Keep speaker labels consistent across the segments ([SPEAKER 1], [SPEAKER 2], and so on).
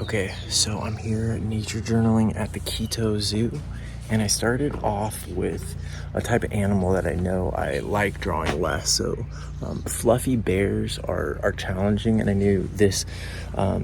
[SPEAKER 1] Okay, so I'm here nature journaling at the Quito Zoo, and I started off with a type of animal that I know I like drawing less. So fluffy bears are challenging, and I knew this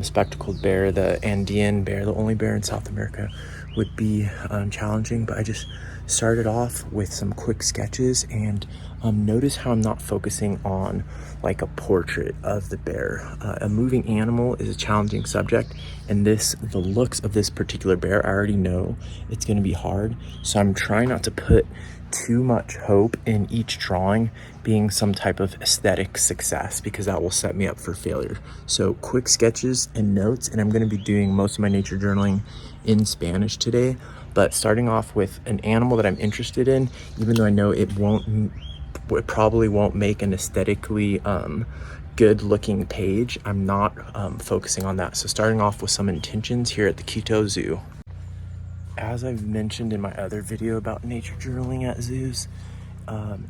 [SPEAKER 1] spectacled bear, the Andean bear, the only bear in South America, would be challenging, but I just started off with some quick sketches, and notice how I'm not focusing on like a portrait of the bear. A moving animal is a challenging subject, and the looks of this particular bear, I already know it's going to be hard, so I'm trying not to put too much hope in each drawing being some type of aesthetic success, because that will set me up for failure. So quick sketches and notes, and I'm going to be doing most of my nature journaling in Spanish today, but starting off with an animal that I'm interested in, even though I know it probably won't make an aesthetically good looking page. I'm not focusing on that. So starting off with some intentions here at the Quito Zoo. As I've mentioned in my other video about nature journaling at zoos,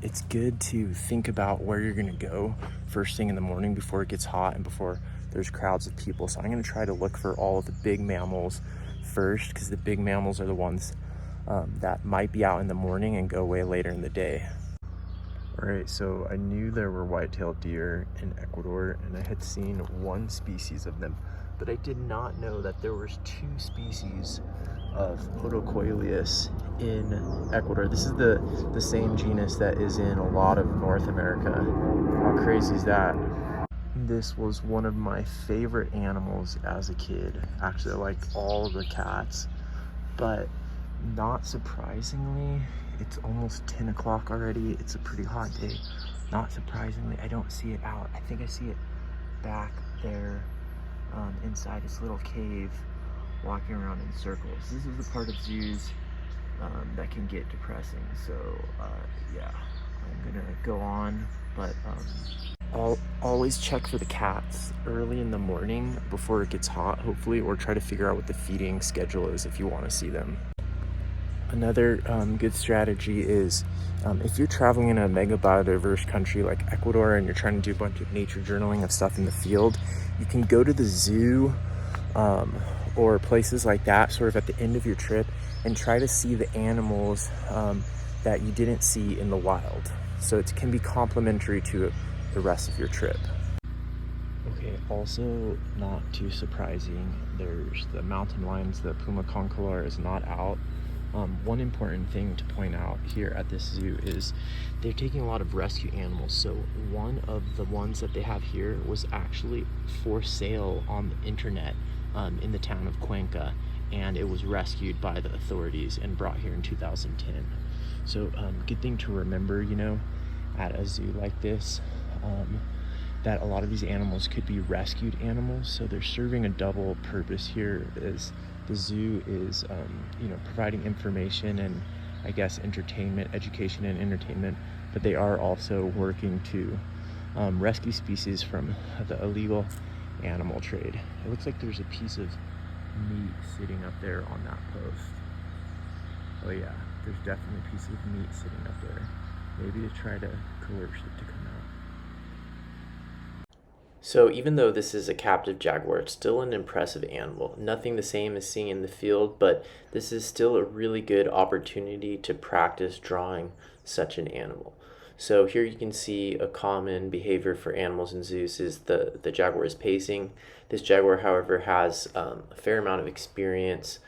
[SPEAKER 1] it's good to think about where you're gonna go first thing in the morning before it gets hot and before there's crowds of people. So I'm gonna try to look for all of the big mammals first, because the big mammals are the ones that might be out in the morning and go away later in the day. All right, so I knew there were white-tailed deer in Ecuador, and I had seen one species of them, but I did not know that there was two species of Orocoilius in Ecuador. This is the same genus that is in a lot of North America. How crazy is that? This was one of my favorite animals as a kid. Actually, I liked all the cats, but not surprisingly, it's almost 10 o'clock already. It's a pretty hot day. Not surprisingly, I don't see it out. I think I see it back there inside this little cave, walking around in circles. This is the part of zoos that can get depressing. So yeah, I'm gonna go on, but I'll always check for the cats early in the morning before it gets hot, hopefully, or try to figure out what the feeding schedule is if you want to see them. Another good strategy is if you're traveling in a mega biodiverse country like Ecuador and you're trying to do a bunch of nature journaling of stuff in the field, you can go to the zoo or places like that sort of at the end of your trip and try to see the animals that you didn't see in the wild. So it can be complementary to the rest of your trip. Okay, also not too surprising, there's the mountain lions. The puma concolor is not out. One important thing to point out here at this zoo is they're taking a lot of rescue animals. So one of the ones that they have here was actually for sale on the internet in the town of Cuenca, and it was rescued by the authorities and brought here in 2010. So good thing to remember, you know, at a zoo like this, that a lot of these animals could be rescued animals. So they're serving a double purpose here. Is the zoo is you know, providing information and I guess entertainment, education and entertainment, but they are also working to rescue species from the illegal animal trade. It looks like there's a piece of meat sitting up there on that post. Oh yeah, there's definitely a piece of meat sitting up there. Maybe to try to coerce it to come out. So even though this is a captive jaguar, it's still an impressive animal. Nothing the same as seeing in the field, but this is still a really good opportunity to practice drawing such an animal. So here you can see a common behavior for animals in zoos is the jaguar is pacing. This jaguar, however, has a fair amount of experience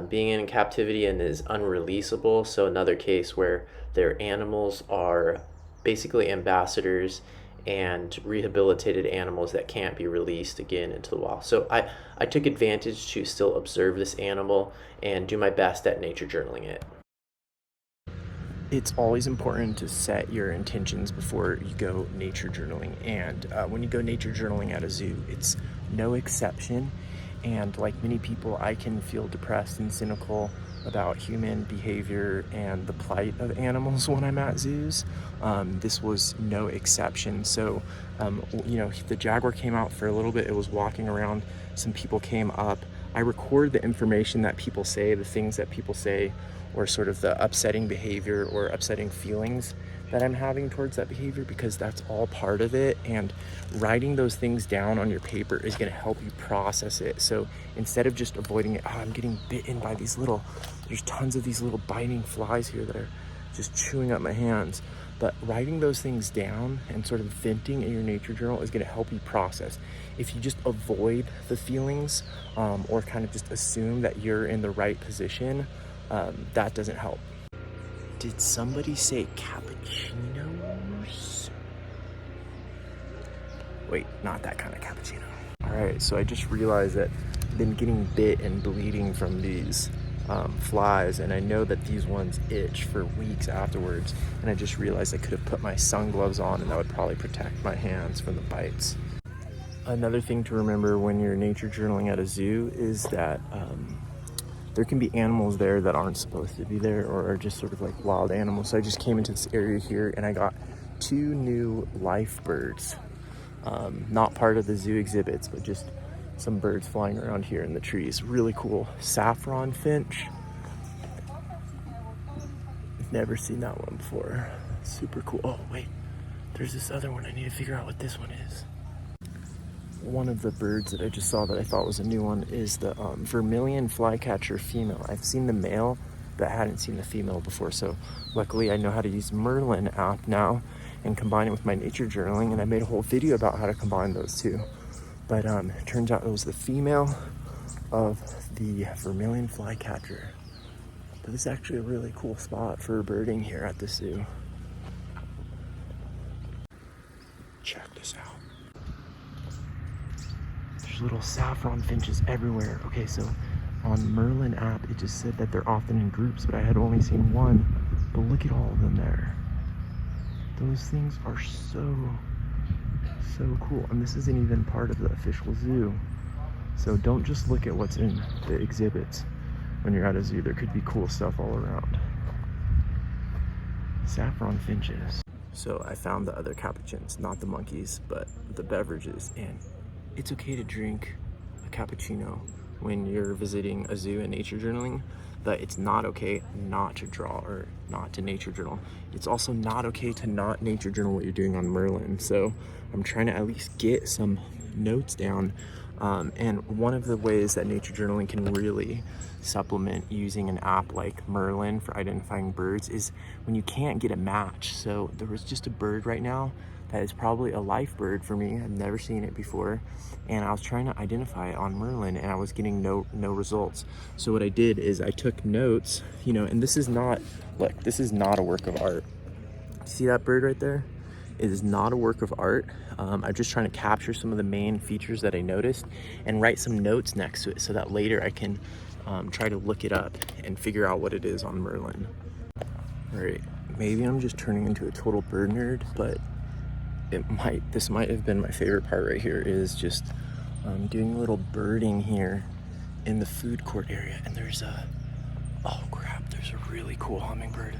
[SPEAKER 1] being in captivity and is unreleasable. So another case where their animals are basically ambassadors and rehabilitated animals that can't be released again into the wild. So I took advantage to still observe this animal and do my best at nature journaling it. It's always important to set your intentions before you go nature journaling. And when you go nature journaling at a zoo, it's no exception. And like many people, I can feel depressed and cynical about human behavior and the plight of animals when I'm at zoos. This was no exception. So, you know, the jaguar came out for a little bit. It was walking around. Some people came up. I record the information that people say, the things that people say, or sort of the upsetting behavior or upsetting feelings that I'm having towards that behavior, because that's all part of it. And writing those things down on your paper is going to help you process it. So instead of just avoiding it, oh, I'm getting bitten by these little, there's tons of these little biting flies here that are just chewing up my hands. But writing those things down and sort of venting in your nature journal is going to help you process. If you just avoid the feelings or kind of just assume that you're in the right position, that doesn't help. Did somebody say cappuccinos? Wait, not that kind of cappuccino. All right, so I just realized that I've been getting bit and bleeding from these flies, and I know that these ones itch for weeks afterwards, and I just realized I could have put my sungloves on, and that would probably protect my hands from the bites. Another thing to remember when you're nature journaling at a zoo is that there can be animals there that aren't supposed to be there, or are just sort of like wild animals. So I just came into this area here and I got 2 new life birds. Not part of the zoo exhibits, but just some birds flying around here in the trees. Really cool. Saffron finch. Never seen that one before. Super cool. Oh wait, there's this other one. I need to figure out what this one is. One of the birds that I just saw that I thought was a new one is the vermilion flycatcher female. I've seen the male, but I hadn't seen the female before. So luckily I know how to use Marilynn app now and combine it with my nature journaling. And I made a whole video about how to combine those two. But it turns out it was the female of the vermilion flycatcher. But this is actually a really cool spot for birding here at the zoo. Check this out. There's little saffron finches everywhere. Okay, so on Marilynn app, it just said that they're often in groups, but I had only seen one. But look at all of them there. Those things are so cool. And this isn't even part of the official zoo. So don't just look at what's in the exhibits when you're at a zoo. There could be cool stuff all around. Saffron finches. So I found the other capuchins, not the monkeys, but the beverages. And it's okay to drink a cappuccino when you're visiting a zoo and nature journaling, but it's not okay not to draw or not to nature journal. It's also not okay to not nature journal what you're doing on Marilynn. So I'm trying to at least get some notes down. And one of the ways that nature journaling can really supplement using an app like Marilynn for identifying birds is when you can't get a match. So there was just a bird right now that is probably a life bird for me. I've never seen it before. And I was trying to identify it on Marilynn and I was getting no results. So what I did is I took notes, you know, and this is not, look, this is not a work of art. See that bird right there? It is not a work of art. I'm just trying to capture some of the main features that I noticed and write some notes next to it so that later I can try to look it up and figure out what it is on Marilynn. All right, maybe I'm just turning into a total bird nerd, but this might have been my favorite part right here, is just doing a little birding here in the food court area. And there's oh crap, there's a really cool hummingbird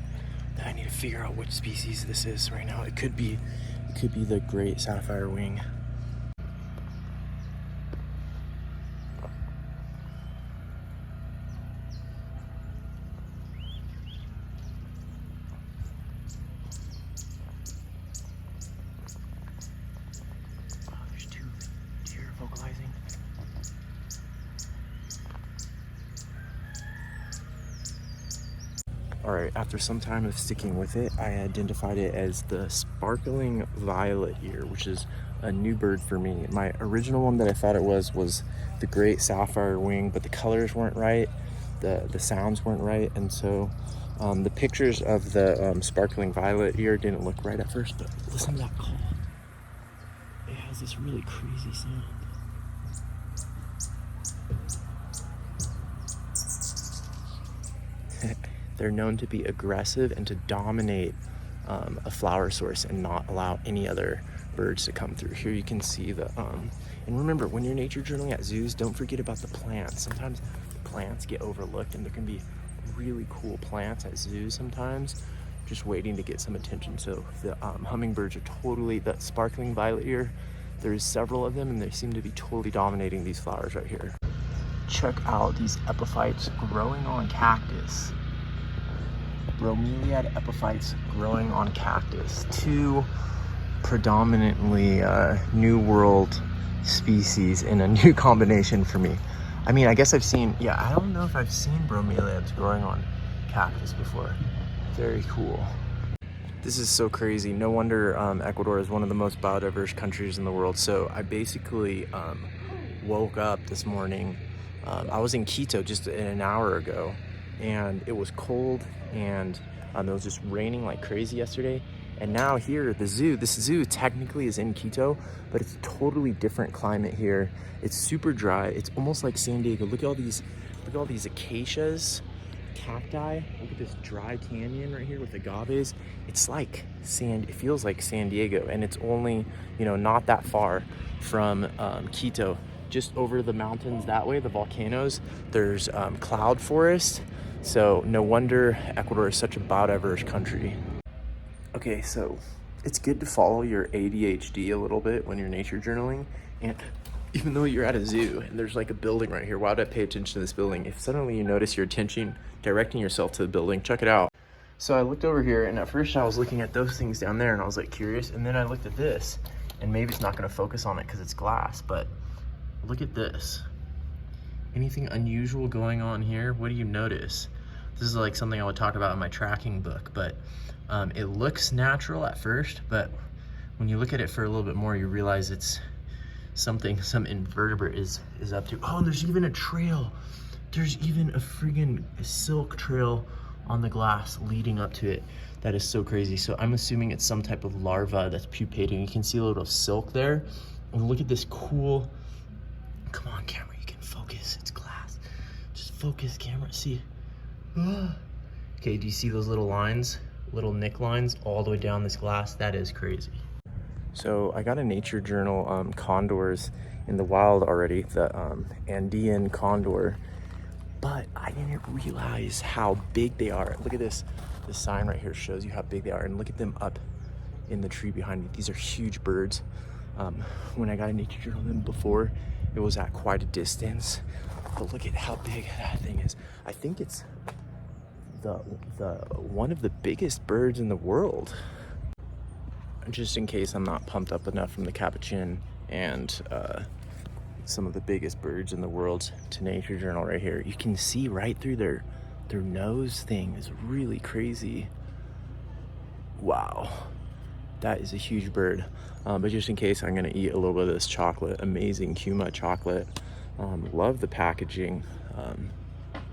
[SPEAKER 1] that I need to figure out which species this is right now. It could be the great sapphire wing. All right, after some time of sticking with it, I identified it as the sparkling violet ear, which is a new bird for me. My original one that I thought it was the great sapphire wing, but the colors weren't right, the sounds weren't right, and so the pictures of the sparkling violet ear didn't look right at first, but listen to that call. It has this really crazy sound. They're known to be aggressive and to dominate a flower source and not allow any other birds to come through. Here you can see the, and remember, when you're nature journaling at zoos, don't forget about the plants. Sometimes the plants get overlooked and there can be really cool plants at zoos sometimes, just waiting to get some attention. So the hummingbirds are totally, the sparkling violet ear, there's several of them and they seem to be totally dominating these flowers right here. Check out these epiphytes growing on cactus. bromeliad epiphytes growing on cactus. Two predominantly New World species in a new combination for me. I mean, I guess I've seen, yeah, I don't know if I've seen bromeliads growing on cactus before. Very cool. This is so crazy. No wonder Ecuador is one of the most biodiverse countries in the world. So I basically woke up this morning. I was in Quito just an hour ago, and it was cold, and it was just raining like crazy yesterday. And now here at the zoo, this zoo technically is in Quito, but it's a totally different climate here. It's super dry. It's almost like San Diego. Look at all these acacias, cacti. Look at this dry canyon right here with agaves. It's like it feels like San Diego, and it's only, not that far from Quito. Just over the mountains that way, the volcanoes, there's cloud forest. So no wonder Ecuador is such a biodiverse country. Okay, so it's good to follow your ADHD a little bit when you're nature journaling. And even though you're at a zoo and there's like a building right here, why would I pay attention to this building? If suddenly you notice your attention directing yourself to the building, check it out. So I looked over here, and at first I was looking at those things down there, and I was like curious. And then I looked at this, and maybe it's not gonna focus on it because it's glass, but look at this. Anything unusual going on here? What do you notice? This is like something I would talk about in my tracking book, but it looks natural at first, but when you look at it for a little bit more, you realize it's something some invertebrate is up to. Oh, and there's even a trail. There's even a friggin' silk trail on the glass leading up to it. That is so crazy. So I'm assuming it's some type of larva that's pupating. You can see a little silk there. And look at this cool, come on camera, you can focus, it's glass. Just focus camera, see. Okay, do you see those little lines? Little nick lines all the way down this glass? That is crazy. So I got a nature journal condors in the wild already, the Andean condor, but I didn't realize how big they are. Look at this. This sign right here shows you how big they are, and look at them up in the tree behind me. These are huge birds. When I got a nature journal them before, it was at quite a distance, but look at how big that thing is. I think it's the one of the biggest birds in the world. Just in case I'm not pumped up enough from the capuchin and some of the biggest birds in the world to nature journal right here. You can see right through their nose thing is really crazy. Wow, that is a huge bird. But just in case, I'm gonna eat a little bit of this chocolate, amazing Kuma chocolate. Love the packaging.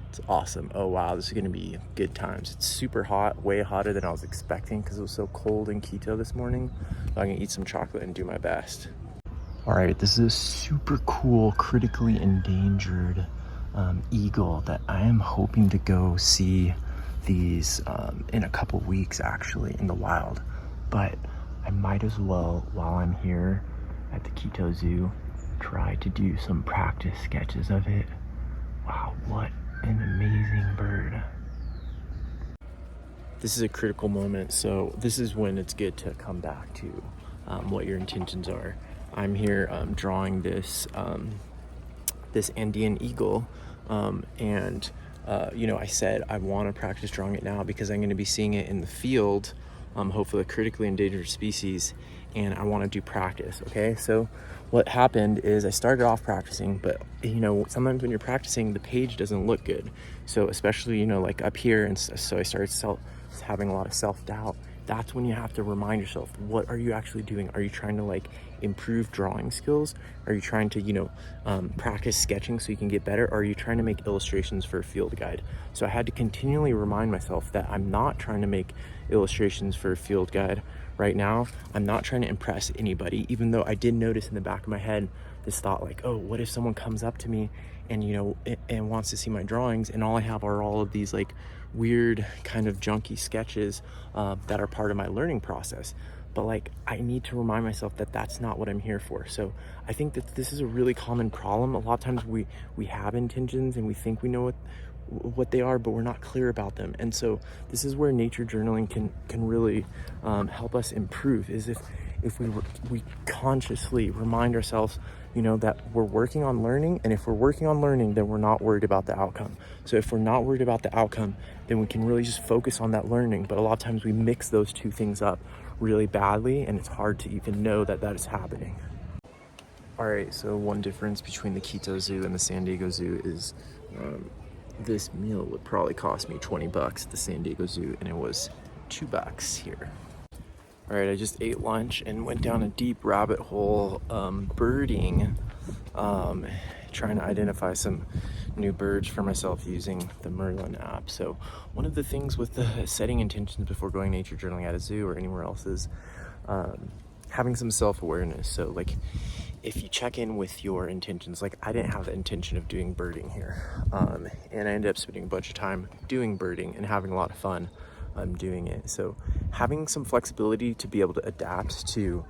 [SPEAKER 1] It's awesome. Oh wow, this is gonna be good times. It's super hot, way hotter than I was expecting because it was so cold in Quito this morning. So I'm gonna eat some chocolate and do my best. All right, this is a super cool, critically endangered eagle that I am hoping to go see these in a couple weeks actually in the wild. But I might as well, while I'm here at the Quito Zoo, try to do some practice sketches of it. Wow, what an amazing bird. This is a critical moment, so this is when it's good to come back to what your intentions are. I'm here drawing this this Andean eagle, and I said I want to practice drawing it now because I'm going to be seeing it in the field, hopefully a critically endangered species, and I want to do practice. Okay, so what happened is I started off practicing, but sometimes when you're practicing, the page doesn't look good. So especially like up here, and so I started having a lot of self-doubt. That's when you have to remind yourself, what are you actually doing? Are you trying to improve drawing skills? Are you trying to practice sketching so you can get better? Or are you trying to make illustrations for a field guide? So I had to continually remind myself that I'm not trying to make illustrations for a field guide right now. I'm not trying to impress anybody, even though I did notice in the back of my head this thought oh, what if someone comes up to me and and wants to see my drawings, and all I have are all of these weird kind of junky sketches that are part of my learning process. But I need to remind myself that that's not what I'm here for. So I think that this is a really common problem. A lot of times we have intentions and we think we know what they are, but we're not clear about them. And so this is where nature journaling can really help us improve, is if we consciously remind ourselves you know, that we're working on learning. And if we're working on learning, then we're not worried about the outcome. So if we're not worried about the outcome, then we can really just focus on that learning. But a lot of times we mix those two things up really badly, and it's hard to even know that that is happening. All right, so one difference between the Quito Zoo and the San Diego Zoo is this meal would probably cost me 20 bucks at the San Diego Zoo, and it was $2 here. All right, I just ate lunch and went down a deep rabbit hole birding, trying to identify some new birds for myself using the Marilynn app. So one of the things with the setting intentions before going nature journaling at a zoo or anywhere else is having some self-awareness. So like if you check in with your intentions, like I didn't have the intention of doing birding here, and I ended up spending a bunch of time doing birding and having a lot of fun doing it. So having some flexibility to be able to adapt to,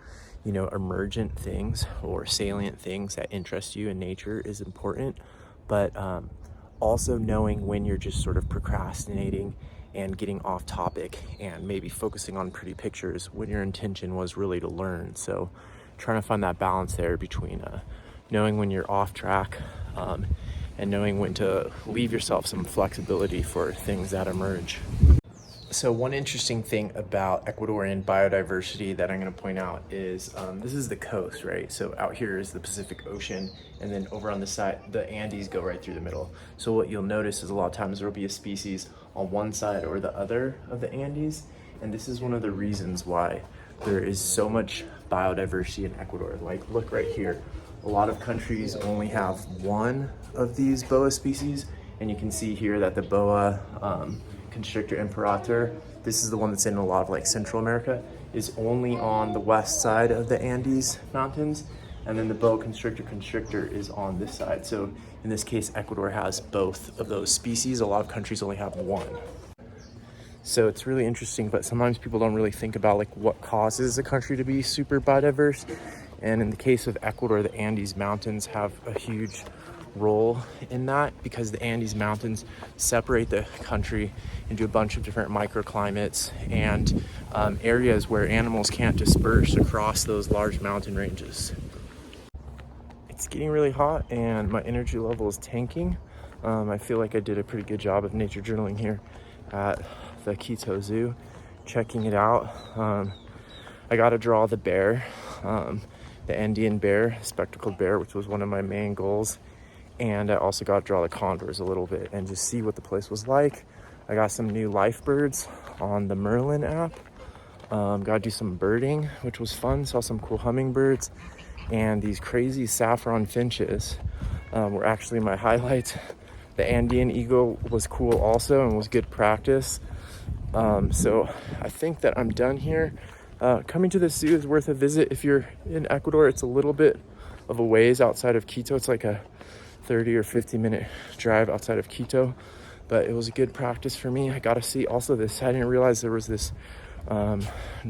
[SPEAKER 1] you know, emergent things or salient things that interest you in nature is important, but also knowing when you're just sort of procrastinating and getting off topic and maybe focusing on pretty pictures when your intention was really to learn. So trying to find that balance there between knowing when you're off track and knowing when to leave yourself some flexibility for things that emerge. So one interesting thing about Ecuadorian biodiversity that I'm going to point out is this is the coast, right? So out here is the Pacific Ocean, and then over on the side, the Andes go right through the middle. So what you'll notice is a lot of times there will be a species on one side or the other of the Andes, and this is one of the reasons why there is so much biodiversity in Ecuador. Like, look right here. A lot of countries only have one of these boa species, and you can see here that the boa constrictor imperator, this is the one that's in a lot of like Central America, is only on the west side of the Andes mountains, and then the boa constrictor is on this side. So in this case, Ecuador has both of those species. A lot of countries only have one. So it's really interesting, but sometimes people don't really think about like what causes a country to be super biodiverse. And in the case of Ecuador, the Andes Mountains have a huge role in that, because the Andes Mountains separate the country into a bunch of different microclimates and areas where animals can't disperse across those large mountain ranges. It's getting really hot and my energy level is tanking. I feel like I did a pretty good job of nature journaling here at the Quito Zoo, checking it out. I got to draw the bear, the Andean bear, spectacled bear, which was one of my main goals. And I also got to draw the condors a little bit and just see what the place was like. I got some new life birds on the Marilynn app. Got to do some birding, which was fun. Saw some cool hummingbirds, and these crazy saffron finches were actually my highlights. The Andean eagle was cool also and was good practice. So I think that I'm done here. Coming to the zoo is worth a visit if you're in Ecuador. It's a little bit of a ways outside of Quito. It's like a 30 or 50 minute drive outside of Quito, but it was a good practice for me. I got to see also this, I didn't realize there was this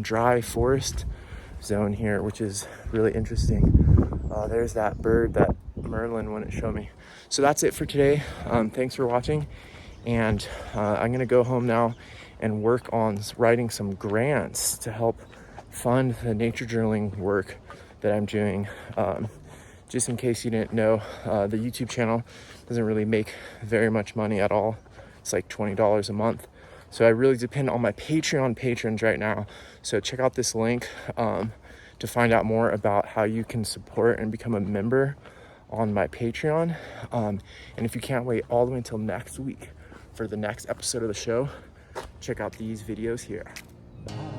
[SPEAKER 1] dry forest zone here, which is really interesting. There's that bird that Marilynn wouldn't show me. So that's it for today. Thanks for watching, and I'm gonna go home now and work on writing some grants to help fund the nature journaling work that I'm doing. Just in case you didn't know, the YouTube channel doesn't really make very much money at all. It's like $20 a month. So I really depend on my Patreon patrons right now. So check out this link to find out more about how you can support and become a member on my Patreon. And if you can't wait all the way until next week for the next episode of the show, check out these videos here. Bye.